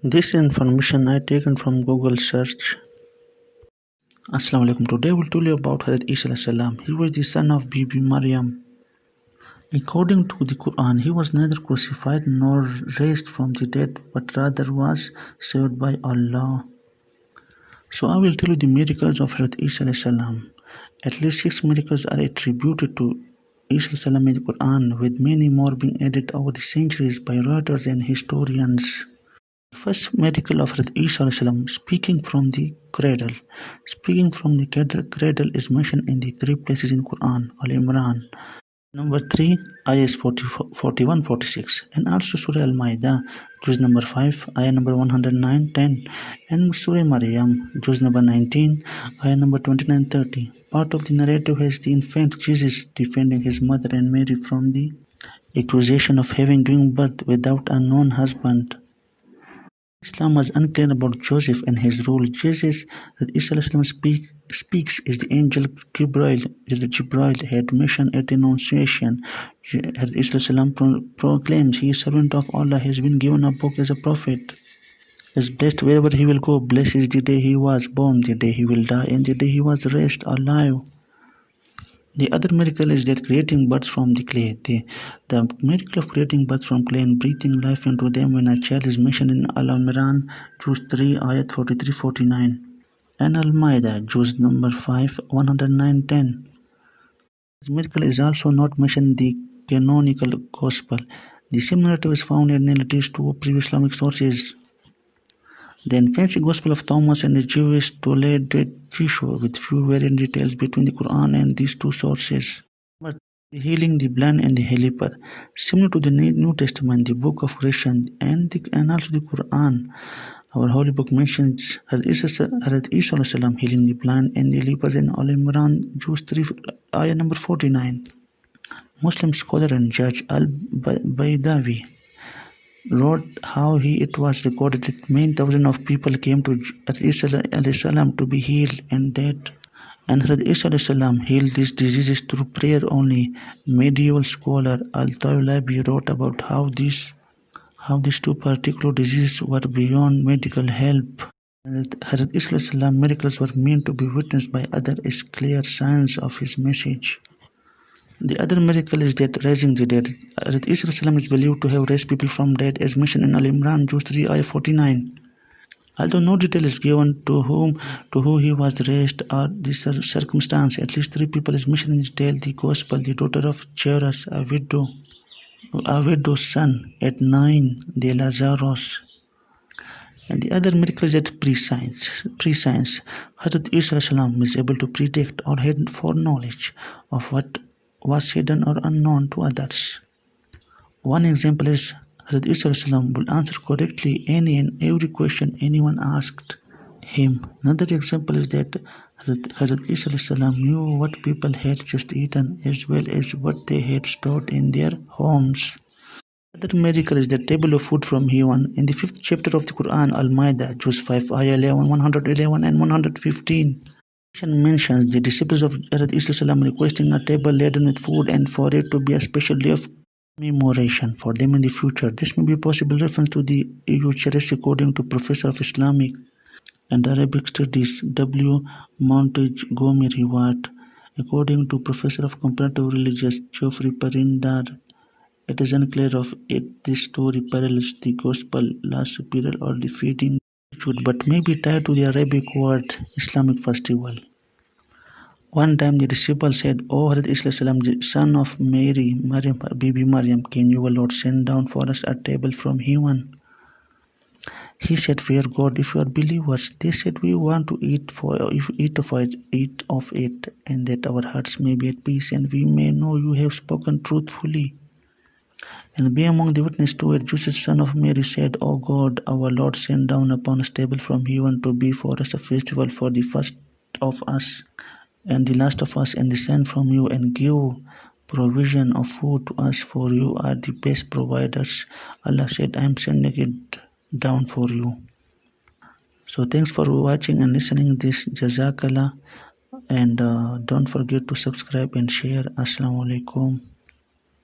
This information I taken from Google search. Assalamu alaikum. Today I will tell you about Hazrat Isa alayhi salam. He was the son of Bibi Maryam. According to the Quran, he was neither crucified nor raised from the dead, but rather was saved by Allah. So I will tell you the miracles of Hazrat Isa alayhi salam. At least 6 miracles are attributed to Isa alayhi salam in the Quran, with many more being added over the centuries by writers and historians. First miracle of Hazrat Isa alayhi salam, speaking from the cradle. Speaking from the cradle is mentioned in the 3 places in Quran, Al-Imran. Number 3, ayahs 41, 46, and also Surah Al-Ma'idah, juz number 5, ayah number 109, 10, and Surah Maryam, juz number 19, ayah number 29, 30. Part of the narrative has the infant Jesus defending his mother and Mary from the accusation of having given birth without a known husband. Islam was unclear about Joseph and his role. Jesus that Isa speaks is the angel Jibril. Jibril had mission at the Annunciation. Isa proclaims he is servant of Allah, has been given a book as a prophet. Is blessed wherever he will go. Blessed is the day he was born, the day he will die, and the day he was raised alive. The other miracle is that creating birds from the clay. The miracle of creating birds from clay and breathing life into them when a child is mentioned in Al-Imran, juz 3, ayat 43-49, and Al-Ma'idah, juz number 5, 109, 10. This miracle is also not mentioned in the canonical gospel. The same narrative is found in at least 2 previous Islamic sources. The infancy gospel of Thomas and the Jewish Toledated Yeshua with few variant details between the Quran and these 2 sources. But the healing the blind and the leper, similar to the New Testament, the book of Creation, and also the Quran. Our holy book mentions Hazrat Isa salam healing the blind and the lepers in Al-Imran, juz 3, ayah number 49. Muslim scholar and judge Al-Baydawi wrote how it was recorded that many thousands of people came to Isa alayhi salam to be healed, and Hazrat Isa alayhi salam healed these diseases through prayer only. Medieval scholar Al-Tawlabi wrote about how these 2 particular diseases were beyond medical help. Hazrat Isa alayhi salam miracles were meant to be witnessed by others as clear signs of his message. The other miracle is that raising the dead. Hazrat Isa is believed to have raised people from dead as mentioned in Al-Imran, juz 3, ayah 49. Although no detail is given to who he was raised or the circumstance, at least 3 people is mentioned in the gospel. The daughter of Jairus, a widow's son at Nain de Lazarus. And the other miracle is that pre-science. Hazrat Isa is able to predict or had foreknowledge of what was hidden or unknown to others. One example is Hazrat Isa will answer correctly any and every question anyone asked him. Another example is that Hazrat Isa knew what people had just eaten as well as what they had stored in their homes. Another miracle is the table of food from heaven. In the 5th chapter of the Quran, Al-Ma'idah, juz 5, ayah 11, 111 and 115. Mentions the disciples of Hazrat Isa requesting a table laden with food and for it to be a special day of commemoration for them in the future. This may be a possible reference to the Eucharist according to Professor of Islamic and Arabic Studies W. Montgomery Watt. According to Professor of Comparative Religions Geoffrey Parindar, it is unclear if this story parallels the Gospel, Last Supper or the feeding, but may be tied to the Arabic word Islamic festival. One time the disciple said, "O Hazrat Isa, son of Mary, Bibi Maryam, can your Lord send down for us a table from heaven?" He said, "Fear God if you are believers." They said, "We want to eat of it, and that our hearts may be at peace, and we may know you have spoken truthfully and be among the witnesses to it." Joseph, son of Mary, said, "O God, our Lord, send down upon us a table from heaven to be for us a festival for the first of us and the last of us, and descend from you and give provision of food to us, for you are the best providers." Allah said, "I am sending it down for you." So thanks for watching and listening this. Jazakallah, and don't forget to subscribe and share. Assalamu alaikum.